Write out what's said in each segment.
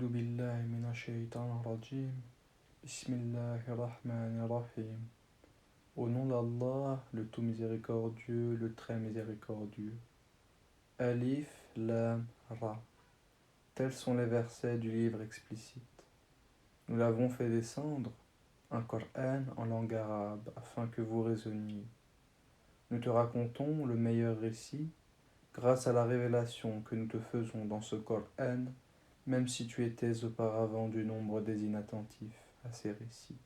أعوذ بالله من الشيطان الرجيم. Bismillahirrahmanirrahim. Au nom d'Allah, le tout miséricordieux, le très miséricordieux. Alif, Lam, Ra. Tels sont les versets du livre explicite. Nous l'avons fait descendre, un Coran en langue arabe, afin que vous raisonniez. Nous te racontons le meilleur récit, grâce à la révélation que nous te faisons dans ce Coran, même si tu étais auparavant du nombre des inattentifs à ces récits.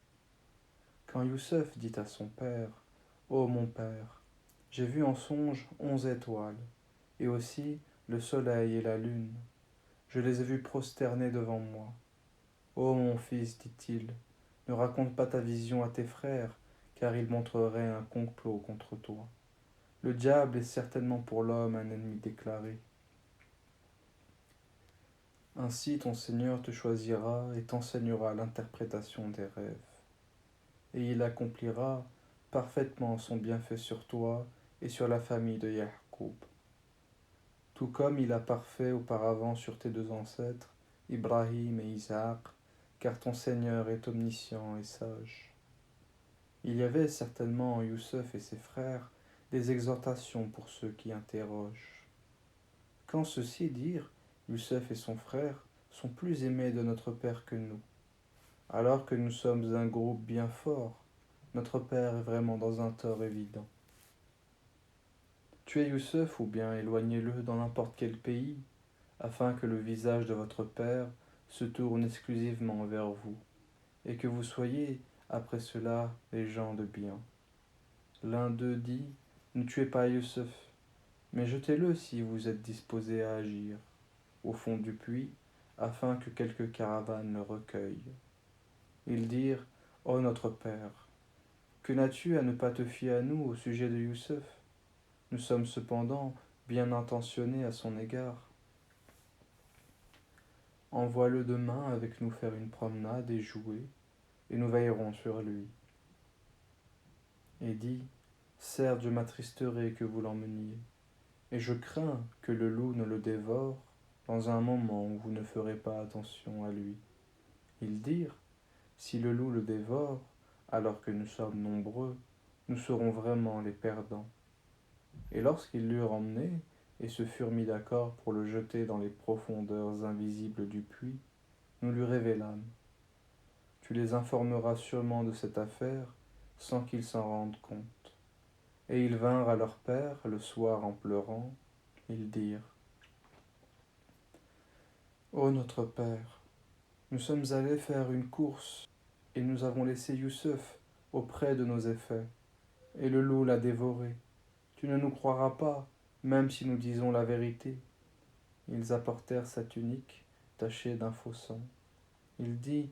Quand Youssef dit à son père, « Ô mon père, j'ai vu en songe 11 étoiles, et aussi le soleil et la lune. Je les ai vus prosternés devant moi. Ô mon fils, dit-il, ne raconte pas ta vision à tes frères, car ils montreraient un complot contre toi. Le diable est certainement pour l'homme un ennemi déclaré. Ainsi ton Seigneur te choisira et t'enseignera l'interprétation des rêves. Et il accomplira parfaitement son bienfait sur toi et sur la famille de Ya'qub. Tout comme il a parfait auparavant sur tes deux ancêtres, Ibrahim et Isaac, car ton Seigneur est omniscient et sage. Il y avait certainement en Youssef et ses frères des exhortations pour ceux qui interrogent. Quand ceux-ci dirent, Youssef et son frère sont plus aimés de notre père que nous, alors que nous sommes un groupe bien fort, notre père est vraiment dans un tort évident. Tuez Youssef ou bien éloignez-le dans n'importe quel pays, afin que le visage de votre père se tourne exclusivement vers vous, et que vous soyez, après cela, les gens de bien. L'un d'eux dit, ne tuez pas Youssef, mais jetez-le si vous êtes disposé à agir, au fond du puits, afin que quelque caravane le recueille. Ils dirent, ô notre père, que n'as-tu à ne pas te fier à nous au sujet de Youssef? Nous sommes cependant bien intentionnés à son égard. Envoie-le demain avec nous faire une promenade et jouer, et nous veillerons sur lui. Et dit, certes je m'attristerai que vous l'emmeniez, et je crains que le loup ne le dévore dans un moment où vous ne ferez pas attention à lui. Ils dirent, si le loup le dévore, alors que nous sommes nombreux, nous serons vraiment les perdants. Et lorsqu'ils l'eurent emmené, et se furent mis d'accord pour le jeter dans les profondeurs invisibles du puits, nous lui révélâmes. Tu les informeras sûrement de cette affaire, sans qu'ils s'en rendent compte. Et ils vinrent à leur père le soir en pleurant. Ils dirent, ô notre père, nous sommes allés faire une course, et nous avons laissé Youssef auprès de nos effets, et le loup l'a dévoré. Tu ne nous croiras pas, même si nous disons la vérité. Ils apportèrent sa tunique, tachée d'un faux sang. Il dit,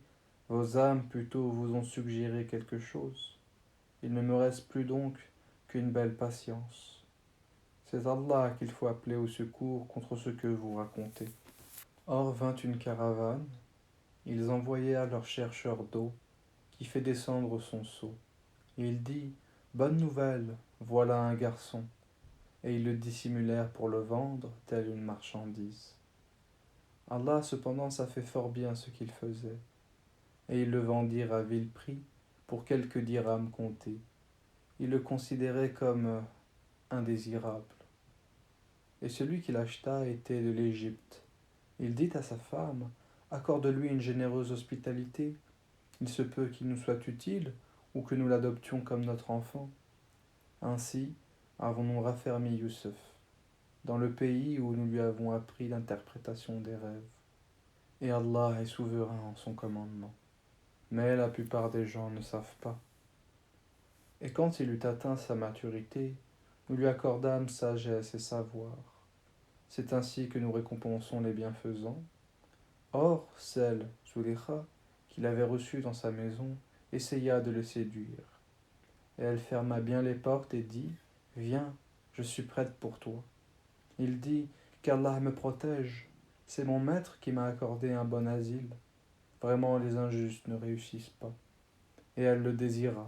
vos âmes plutôt vous ont suggéré quelque chose. Il ne me reste plus donc qu'une belle patience. C'est Allah qu'il faut appeler au secours contre ce que vous racontez. Or vint une caravane, ils envoyèrent leur chercheur d'eau, qui fait descendre son seau. Et il dit, bonne nouvelle, voilà un garçon. Et ils le dissimulèrent pour le vendre, telle une marchandise. Allah cependant savait fort bien ce qu'il faisait, et ils le vendirent à vil prix, pour quelques dirhams comptés. Ils le considéraient comme indésirable. Et celui qui l'acheta était de l'Égypte. Il dit à sa femme, accorde-lui une généreuse hospitalité, il se peut qu'il nous soit utile, ou que nous l'adoptions comme notre enfant. Ainsi avons-nous raffermi Youssef, dans le pays où nous lui avons appris l'interprétation des rêves. Et Allah est souverain en son commandement. Mais la plupart des gens ne savent pas. Et quand il eut atteint sa maturité, nous lui accordâmes sagesse et savoir. C'est ainsi que nous récompensons les bienfaisants. Or, celle, Zulékha, qu'il avait reçue dans sa maison, essaya de le séduire. Et elle ferma bien les portes et dit, « Viens, je suis prête pour toi. » Il dit, « Qu'Allah me protège, c'est mon maître qui m'a accordé un bon asile. Vraiment les injustes ne réussissent pas. » Et elle le désira.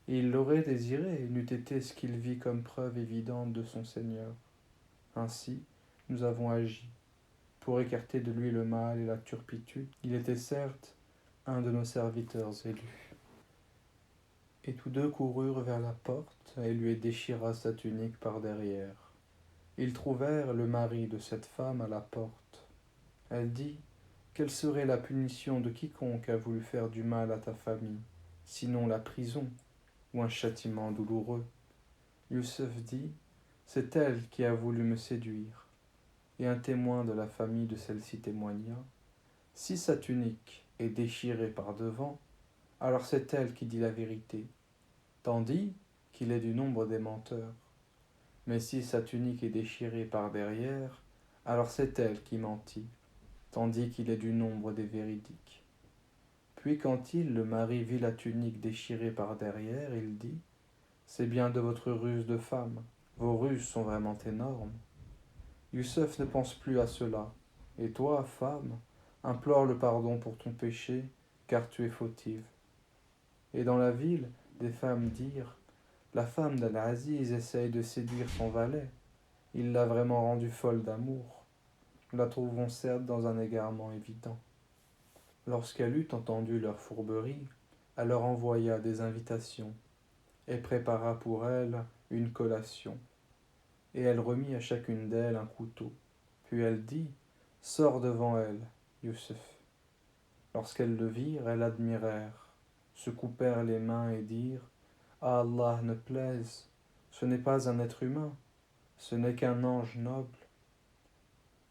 Et il l'aurait désiré, n'eût été ce qu'il vit comme preuve évidente de son Seigneur. Ainsi, nous avons agi. pour écarter de lui le mal et la turpitude. Il était certes un de nos serviteurs élus. Et tous deux coururent vers la porte et lui déchira sa tunique par derrière. Ils trouvèrent le mari de cette femme à la porte. Elle dit: quelle serait la punition de quiconque a voulu faire du mal à ta famille, sinon la prison ou un châtiment douloureux? Youssef dit: c'est elle qui a voulu me séduire. Et un témoin de la famille de celle-ci témoigna: si sa tunique est déchirée par devant, alors c'est elle qui dit la vérité, tandis qu'il est du nombre des menteurs. Mais si sa tunique est déchirée par derrière, alors c'est elle qui mentit, tandis qu'il est du nombre des véridiques. Puis quand le mari, vit la tunique déchirée par derrière, il dit: c'est bien de votre ruse de femme, vos ruses sont vraiment énormes. Youssef ne pense plus à cela, et toi, femme, implore le pardon pour ton péché, car tu es fautive. Et dans la ville, des femmes dirent: la femme d'Al-Aziz essaye de séduire son valet, il l'a vraiment rendue folle d'amour. Nous la trouvons certes dans un égarement évident. Lorsqu'elle eut entendu leur fourberie, elle leur envoya des invitations, et prépara pour elles une collation. Et elle remit à chacune d'elles un couteau. Puis elle dit: sors devant elle, Youssef. Lorsqu'elles le virent, elles admirèrent, se coupèrent les mains et dirent: ah, Allah ne plaise, ce n'est pas un être humain, ce n'est qu'un ange noble.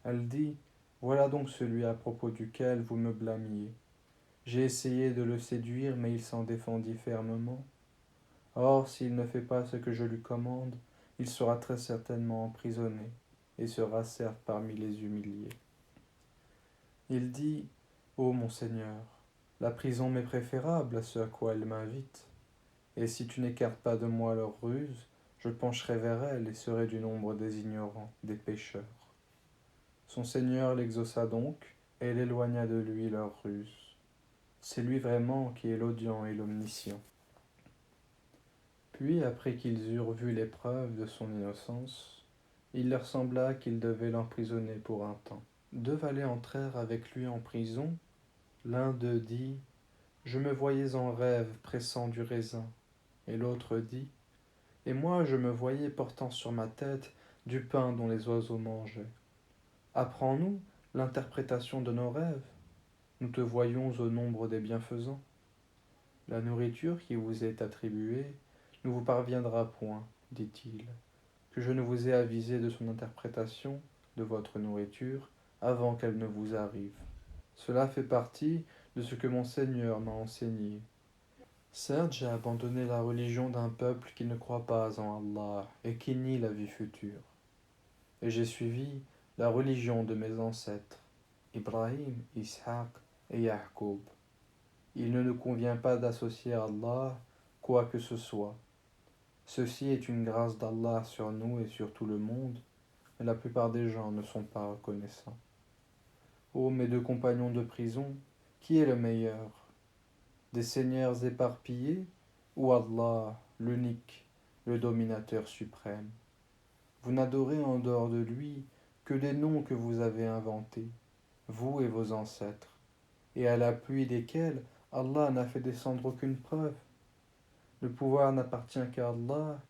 Elle dit: voilà donc celui à propos duquel vous me blâmiez. J'ai essayé de le séduire, mais il s'en défendit fermement. Or, s'il ne fait pas ce que je lui commande, il sera très certainement emprisonné, et sera certes parmi les humiliés. Il dit: ô mon Seigneur, la prison m'est préférable à ce à quoi elle m'invite, et si tu n'écartes pas de moi leurs ruses, je pencherai vers elle et serai du nombre des ignorants, des pécheurs. Son Seigneur l'exauça donc, et elle éloigna de lui leurs ruses. C'est lui vraiment qui est l'audient et l'omniscient. Puis, après qu'ils eurent vu les preuves de son innocence, il leur sembla qu'ils devaient l'emprisonner pour un temps. Deux valets entrèrent avec lui en prison. L'un d'eux dit: je me voyais en rêve pressant du raisin. Et l'autre dit: et moi je me voyais portant sur ma tête du pain dont les oiseaux mangeaient. Apprends-nous l'interprétation de nos rêves. Nous te voyons au nombre des bienfaisants. La nourriture qui vous est attribuée ne vous parviendra point, dit-il, que je ne vous ai avisé de son interprétation, de votre nourriture, avant qu'elle ne vous arrive. Cela fait partie de ce que mon Seigneur m'a enseigné. Certes, j'ai abandonné la religion d'un peuple qui ne croit pas en Allah et qui nie la vie future. Et j'ai suivi la religion de mes ancêtres, Ibrahim, Ishaq et Ya'qub. Il ne nous convient pas d'associer à Allah quoi que ce soit. Ceci est une grâce d'Allah sur nous et sur tout le monde, mais la plupart des gens ne sont pas reconnaissants. Ô mes deux compagnons de prison, qui est le meilleur? Des seigneurs éparpillés ou Allah, l'unique, le dominateur suprême? Vous n'adorez en dehors de lui que des noms que vous avez inventés, vous et vos ancêtres, et à l'appui desquels Allah n'a fait descendre aucune preuve. Le pouvoir n'appartient qu'à Allah,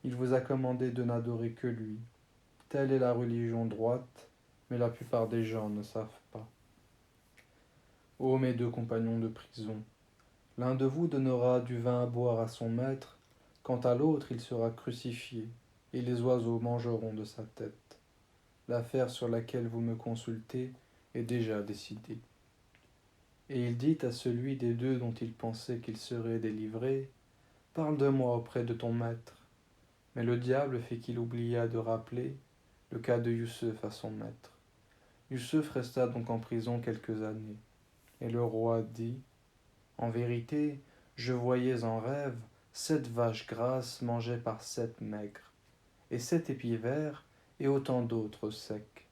il vous a commandé de n'adorer que lui. Telle est la religion droite, mais la plupart des gens ne savent pas. Ô mes deux compagnons de prison, l'un de vous donnera du vin à boire à son maître, quant à l'autre il sera crucifié, et les oiseaux mangeront de sa tête. L'affaire sur laquelle vous me consultez est déjà décidée. Et il dit à celui des deux dont il pensait qu'il serait délivré: parle de moi auprès de ton maître. Mais le diable fait qu'il oublia de rappeler le cas de Youssef à son maître. Youssef resta donc en prison quelques années. Et le roi dit: en vérité, je voyais en rêve 7 vaches grasses mangées par 7 maigres, et 7 épis verts et autant d'autres secs.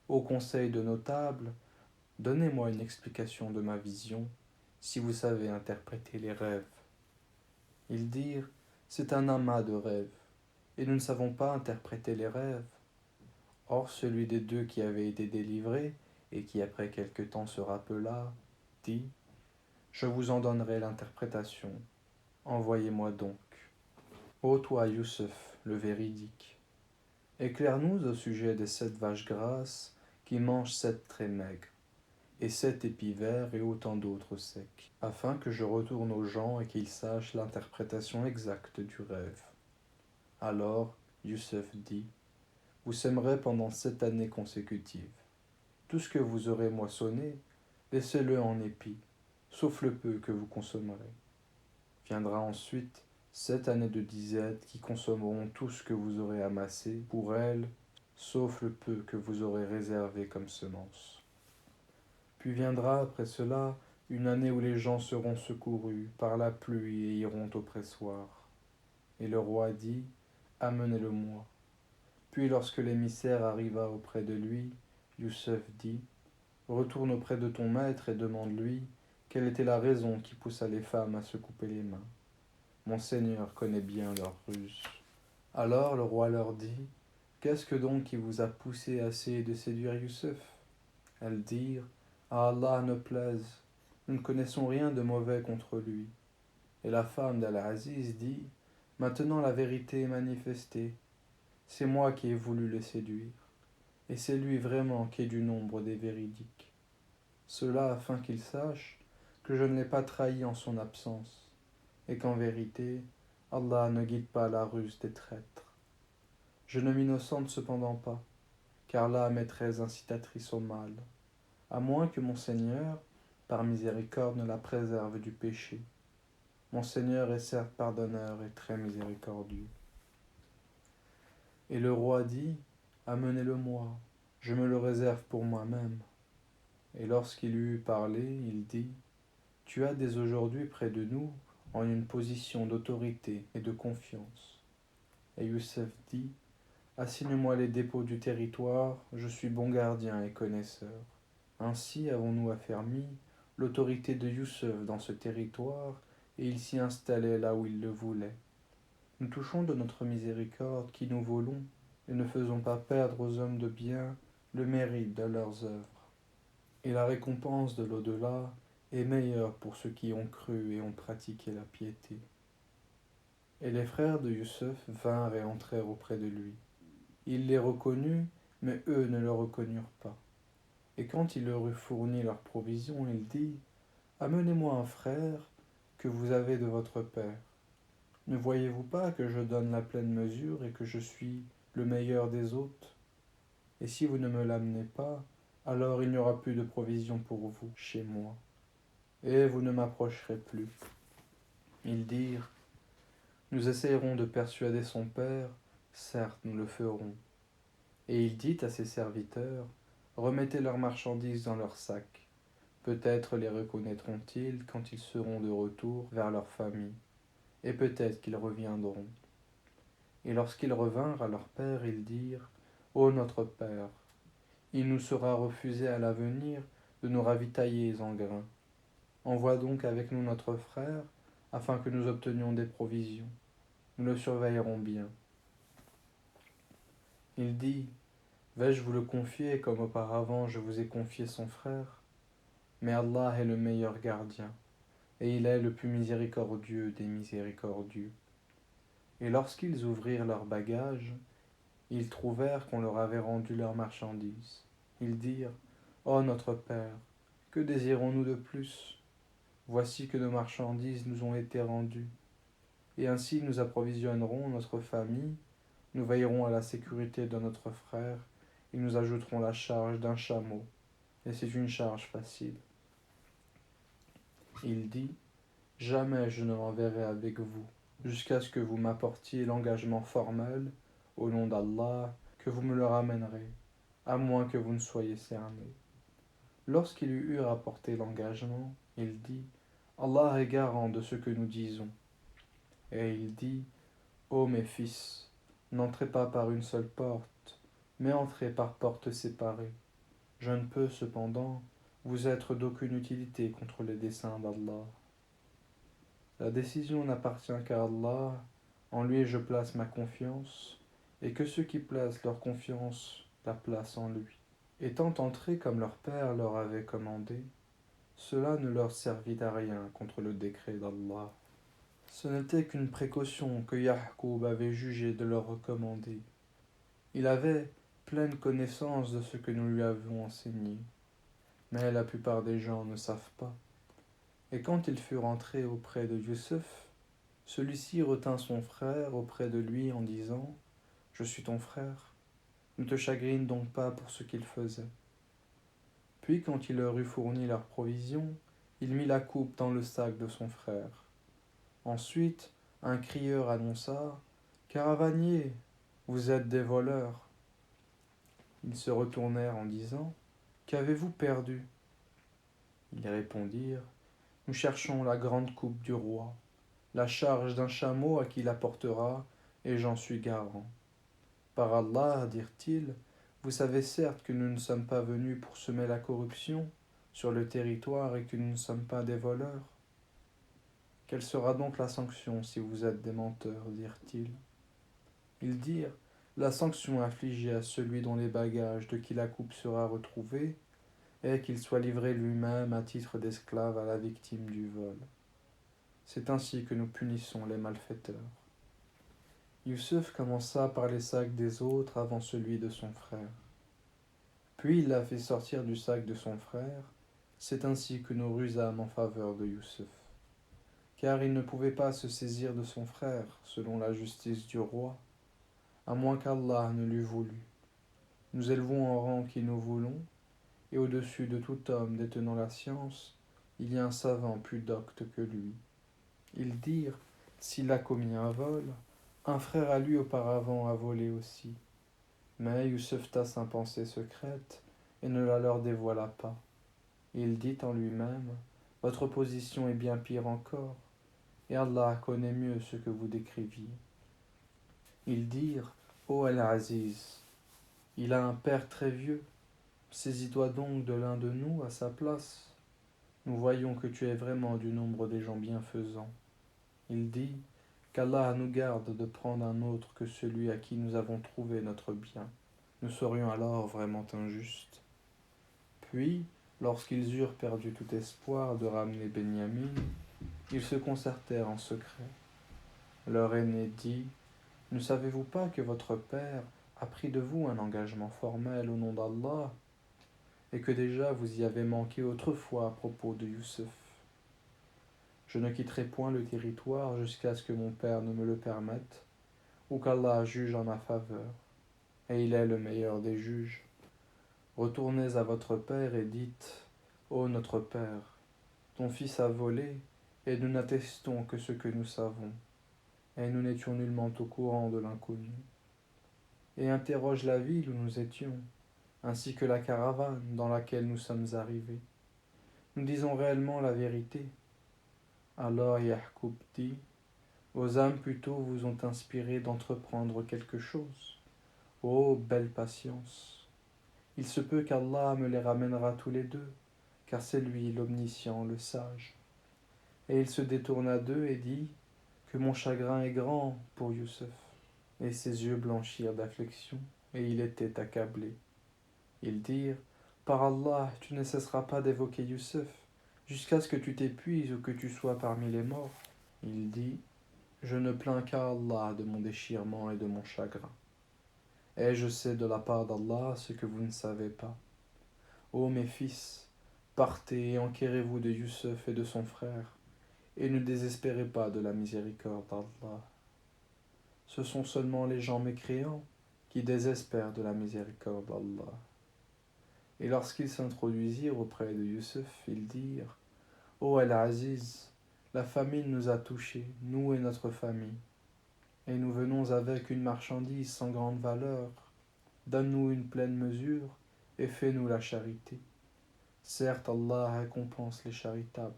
Au conseil de notables, donnez-moi une explication de ma vision, si vous savez interpréter les rêves. Ils dirent: c'est un amas de rêves, et nous ne savons pas interpréter les rêves. Or celui des deux qui avait été délivré, et qui après quelque temps se rappela, dit : Je vous en donnerai l'interprétation. Envoyez-moi donc. Ô toi, Youssef, le véridique, éclaire-nous au sujet des 7 vaches grasses qui mangent 7 traits maigres, et 7 épis verts et autant d'autres secs, afin que je retourne aux gens et qu'ils sachent l'interprétation exacte du rêve. Alors Youssef dit : Vous sèmerez pendant 7 années consécutives. Tout ce que vous aurez moissonné, laissez-le en épis, sauf le peu que vous consommerez. Viendra ensuite 7 années de disette qui consommeront tout ce que vous aurez amassé pour elles, sauf le peu que vous aurez réservé comme semence. Puis viendra après cela une année où les gens seront secourus par la pluie et iront au pressoir. Et le roi dit : Amenez-le-moi. Puis lorsque l'émissaire arriva auprès de lui, Youssef dit : Retourne auprès de ton maître et demande-lui quelle était la raison qui poussa les femmes à se couper les mains. Mon seigneur connaît bien leurs ruses. Alors le roi leur dit : Qu'est-ce que donc qui vous a poussé à essayer de séduire Youssef ? Elles dirent : À Allah ne plaise, nous ne connaissons rien de mauvais contre lui. Et la femme d'Al-Aziz dit : Maintenant la vérité est manifestée. C'est moi qui ai voulu le séduire, et c'est lui vraiment qui est du nombre des véridiques. Cela afin qu'il sache que je ne l'ai pas trahi en son absence, et qu'en vérité, Allah ne guide pas la ruse des traîtres. Je ne m'innocente cependant pas, car l'âme est très incitatrice au mal, à moins que mon Seigneur, par miséricorde, ne la préserve du péché. Mon Seigneur est certes pardonneur et très miséricordieux. Et le roi dit : Amenez-le-moi, je me le réserve pour moi-même. Et lorsqu'il eut parlé, il dit : Tu as dès aujourd'hui près de nous en une position d'autorité et de confiance. Et Youssef dit : Assigne-moi les dépôts du territoire, je suis bon gardien et connaisseur. Ainsi avons-nous affermi l'autorité de Youssef dans ce territoire, et il s'y installait là où il le voulait. Nous touchons de notre miséricorde qui nous volons, et ne faisons pas perdre aux hommes de bien le mérite de leurs œuvres. Et la récompense de l'au-delà est meilleure pour ceux qui ont cru et ont pratiqué la piété. Et les frères de Youssef vinrent et entrèrent auprès de lui. Il les reconnut, mais eux ne le reconnurent pas. Et quand il leur eut fourni leurs provisions, il dit : Amenez-moi un frère que vous avez de votre père. Ne voyez-vous pas que je donne la pleine mesure et que je suis le meilleur des hôtes ? Et si vous ne me l'amenez pas, alors il n'y aura plus de provisions pour vous chez moi, et vous ne m'approcherez plus. Ils dirent : Nous essayerons de persuader son père, certes nous le ferons. Et il dit à ses serviteurs : Remettez leurs marchandises dans leurs sacs. Peut-être les reconnaîtront-ils quand ils seront de retour vers leur famille, et peut-être qu'ils reviendront. Et lorsqu'ils revinrent à leur père, ils dirent : Ô notre père, il nous sera refusé à l'avenir de nous ravitailler en grains. Envoie donc avec nous notre frère, afin que nous obtenions des provisions. Nous le surveillerons bien. Il dit : Vais-je vous le confier comme auparavant je vous ai confié son frère ? Mais Allah est le meilleur gardien, et il est le plus miséricordieux des miséricordieux. Et lorsqu'ils ouvrirent leurs bagages, ils trouvèrent qu'on leur avait rendu leurs marchandises. Ils dirent : Ô notre Père, que désirons-nous de plus ? Voici que nos marchandises nous ont été rendues. Et ainsi nous approvisionnerons notre famille, nous veillerons à la sécurité de notre frère, et nous ajouterons la charge d'un chameau. Et c'est une charge facile. Il dit : Jamais je ne l'enverrai avec vous, jusqu'à ce que vous m'apportiez l'engagement formel, au nom d'Allah, que vous me le ramènerez, à moins que vous ne soyez cerné. Lorsqu'il eut rapporté l'engagement, il dit : Allah est garant de ce que nous disons. Et il dit : Ô mes fils, n'entrez pas par une seule porte, mais entrez par portes séparées. Je ne peux cependant vous être d'aucune utilité contre les desseins d'Allah. La décision n'appartient qu'à Allah, en lui je place ma confiance, et que ceux qui placent leur confiance la place en lui. Étant entrés comme leur père leur avait commandé, cela ne leur servit à rien contre le décret d'Allah. Ce n'était qu'une précaution que Ya'qub avait jugé de leur recommander. Il avait pleine connaissance de ce que nous lui avons enseigné, mais la plupart des gens ne savent pas. Et quand il fut rentré auprès de Youssef, celui-ci retint son frère auprès de lui en disant « Je suis ton frère, ne te chagrine donc pas pour ce qu'il faisait. » Puis quand il leur eut fourni leurs provisions, il mit la coupe dans le sac de son frère. Ensuite, un crieur annonça « Caravaniers, vous êtes des voleurs. » Ils se retournèrent en disant « Qu'avez-vous perdu ?» Ils répondirent « Nous cherchons la grande coupe du roi, la charge d'un chameau à qui la portera, et j'en suis garant. Par Allah, dirent-ils, vous savez certes que nous ne sommes pas venus pour semer la corruption sur le territoire et que nous ne sommes pas des voleurs. Quelle sera donc la sanction si vous êtes des menteurs, dirent-ils. Ils dirent, la sanction infligée à celui dont les bagages de qui la coupe sera retrouvée est qu'il soit livré lui-même à titre d'esclave à la victime du vol. C'est ainsi que nous punissons les malfaiteurs. Youssef commença par les sacs des autres avant celui de son frère. Puis il l'a fait sortir du sac de son frère. C'est ainsi que nous rusâmes en faveur de Youssef. Car il ne pouvait pas se saisir de son frère, selon la justice du roi, à moins qu'Allah ne l'eût voulu. Nous élevons en rang qui nous voulons, et au-dessus de tout homme détenant la science, il y a un savant plus docte que lui. Ils dirent, s'il a commis un vol, un frère à lui auparavant a volé aussi. Mais Youssef tint sa pensée secrète et ne la leur dévoila pas. Il dit en lui-même, votre position est bien pire encore, et Allah connaît mieux ce que vous décriviez. Ils dirent, ô Al-Aziz, il a un père très vieux, saisis-toi donc de l'un de nous à sa place. Nous voyons que tu es vraiment du nombre des gens bienfaisants. Il dit, qu'Allah nous garde de prendre un autre que celui à qui nous avons trouvé notre bien. Nous serions alors vraiment injustes. Puis, lorsqu'ils eurent perdu tout espoir de ramener Benyamin, ils se concertèrent en secret. Leur aîné dit, ne savez-vous pas que votre père a pris de vous un engagement formel au nom d'Allah, et que déjà vous y avez manqué autrefois à propos de Youssef. Je ne quitterai point le territoire jusqu'à ce que mon père ne me le permette, ou qu'Allah juge en ma faveur, et il est le meilleur des juges. Retournez à votre père et dites, ô notre père, ton fils a volé, et nous n'attestons que ce que nous savons, et nous n'étions nullement au courant de l'inconnu. Et interroge la ville où nous étions, ainsi que la caravane dans laquelle nous sommes arrivés. Nous disons réellement la vérité. Alors Ya'qub dit, vos âmes plutôt vous ont inspiré d'entreprendre quelque chose. Ô belle patience! Il se peut qu'Allah me les ramènera tous les deux, car c'est lui l'omniscient, le sage. Et il se détourna d'eux et dit, que mon chagrin est grand pour Youssef. Et ses yeux blanchirent d'affliction, et il était accablé. Ils dirent, par Allah, tu ne cesseras pas d'évoquer Youssef, jusqu'à ce que tu t'épuises ou que tu sois parmi les morts. Il dit, je ne plains qu'à Allah de mon déchirement et de mon chagrin. Et je sais de la part d'Allah ce que vous ne savez pas. Ô mes fils, partez et enquérez-vous de Youssef et de son frère, et ne désespérez pas de la miséricorde d'Allah. Ce sont seulement les gens mécréants qui désespèrent de la miséricorde d'Allah. Et lorsqu'ils s'introduisirent auprès de Youssef, ils dirent, ô Al-Aziz, la famine nous a touchés, nous et notre famille, et nous venons avec une marchandise sans grande valeur. Donne-nous une pleine mesure et fais-nous la charité. Certes, Allah récompense les charitables.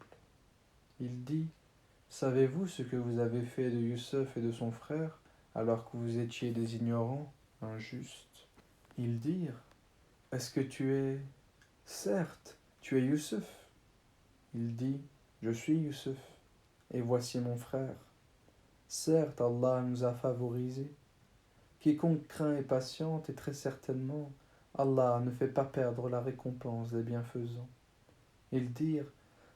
Il dit, savez-vous ce que vous avez fait de Youssef et de son frère alors que vous étiez des ignorants, injustes? Ils dirent, est-ce que tu es... Certes, tu es Youssef. Il dit, je suis Youssef, et voici mon frère. Certes, Allah nous a favorisés. Quiconque craint et patiente, et très certainement, Allah ne fait pas perdre la récompense des bienfaisants. Ils dirent,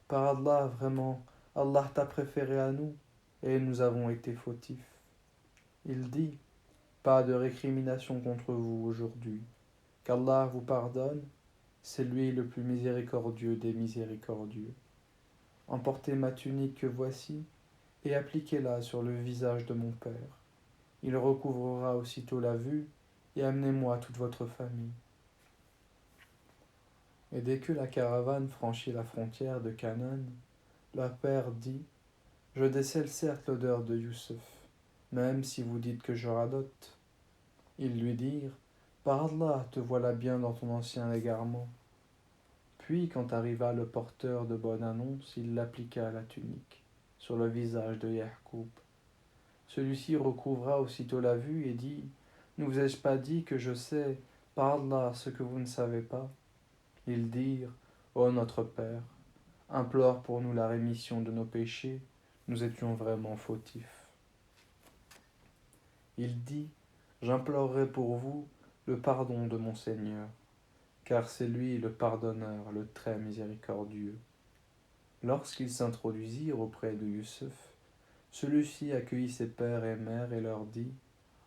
par Allah, vraiment, Allah t'a préféré à nous, et nous avons été fautifs. Il dit, pas de récrimination contre vous aujourd'hui, qu'Allah vous pardonne, c'est lui le plus miséricordieux des miséricordieux. Emportez ma tunique que voici, et appliquez-la sur le visage de mon père. Il recouvrera aussitôt la vue, et amenez-moi toute votre famille. Et dès que la caravane franchit la frontière de Canaan, leur père dit, je décèle certes l'odeur de Youssef, même si vous dites que je radote. Ils lui dirent, par Allah, te voilà bien dans ton ancien égarement. Puis, quand arriva le porteur de bonne annonce, il l'appliqua à la tunique, sur le visage de Ya'qub. Celui-ci recouvra aussitôt la vue et dit, ne vous ai-je pas dit que je sais, par Allah, ce que vous ne savez pas? Ils dirent, ô notre Père, implore pour nous la rémission de nos péchés, nous étions vraiment fautifs. Il dit, j'implorerai pour vous le pardon de mon Seigneur, car c'est lui le pardonneur, le très miséricordieux. Lorsqu'ils s'introduisirent auprès de Youssef, celui-ci accueillit ses pères et mères et leur dit,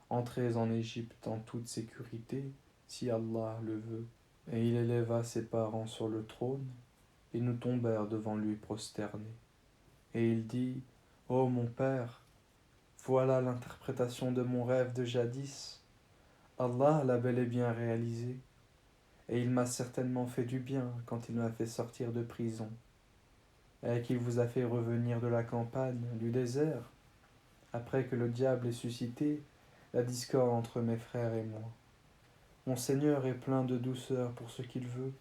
entrez en Égypte en toute sécurité, si Allah le veut. Et il éleva ses parents sur le trône, et nous tombèrent devant lui prosternés. Et il dit, ô mon père, voilà l'interprétation de mon rêve de jadis. Allah l'a bel et bien réalisé, et il m'a certainement fait du bien quand il m'a fait sortir de prison, et qu'il vous a fait revenir de la campagne, du désert, après que le diable ait suscité la discorde entre mes frères et moi. Mon Seigneur est plein de douceur pour ce qu'il veut,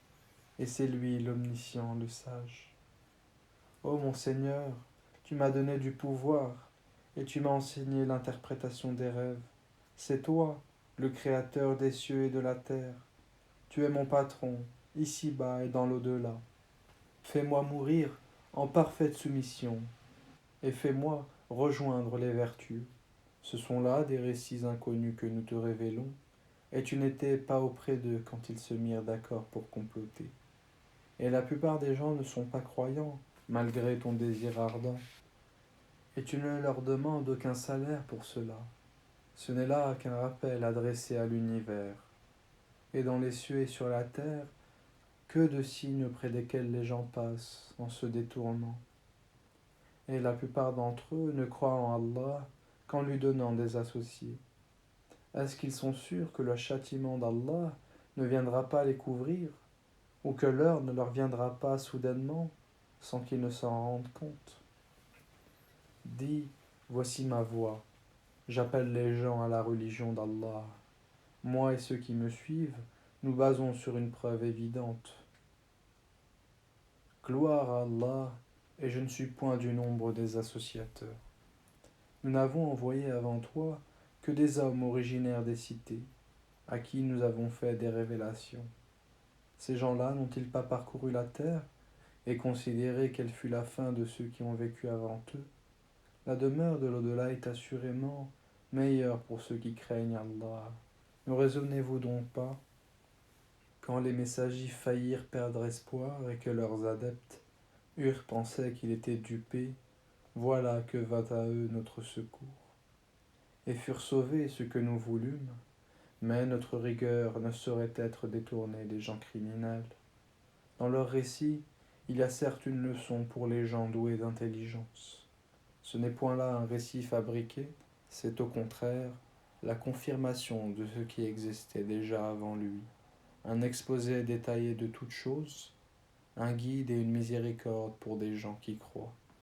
et c'est lui l'omniscient, le sage. Ô mon Seigneur, tu m'as donné du pouvoir, et tu m'as enseigné l'interprétation des rêves. C'est toi, le Créateur des cieux et de la terre. Tu es mon patron, ici-bas et dans l'au-delà. Fais-moi mourir en parfaite soumission, et fais-moi rejoindre les vertus. Ce sont là des récits inconnus que nous te révélons, et tu n'étais pas auprès d'eux quand ils se mirent d'accord pour comploter. Et la plupart des gens ne sont pas croyants, malgré ton désir ardent, et tu ne leur demandes aucun salaire pour cela. Ce n'est là qu'un rappel adressé à l'univers. Et dans les cieux et sur la terre, que de signes auprès desquels les gens passent en se détournant. Et la plupart d'entre eux ne croient en Allah qu'en lui donnant des associés. Est-ce qu'ils sont sûrs que le châtiment d'Allah ne viendra pas les couvrir, ou que l'heure ne leur viendra pas soudainement, sans qu'ils ne s'en rendent compte? Dis, voici ma voix, j'appelle les gens à la religion d'Allah. Moi et ceux qui me suivent, nous basons sur une preuve évidente. Gloire à Allah, et je ne suis point du nombre des associateurs. Nous n'avons envoyé avant toi que des hommes originaires des cités, à qui nous avons fait des révélations. Ces gens-là n'ont-ils pas parcouru la terre et considéré quelle fut la fin de ceux qui ont vécu avant eux? La demeure de l'au-delà est assurément meilleure pour ceux qui craignent Allah. Ne raisonnez-vous donc pas? Quand les messagers faillirent perdre espoir et que leurs adeptes eurent pensé qu'ils étaient dupés, voilà que vint à eux notre secours. Et furent sauvés ceux que nous voulûmes, mais notre rigueur ne saurait être détournée des gens criminels. Dans leur récit, il y a certes une leçon pour les gens doués d'intelligence. Ce n'est point là un récit fabriqué, c'est au contraire la confirmation de ce qui existait déjà avant lui, un exposé détaillé de toutes choses, un guide et une miséricorde pour des gens qui croient.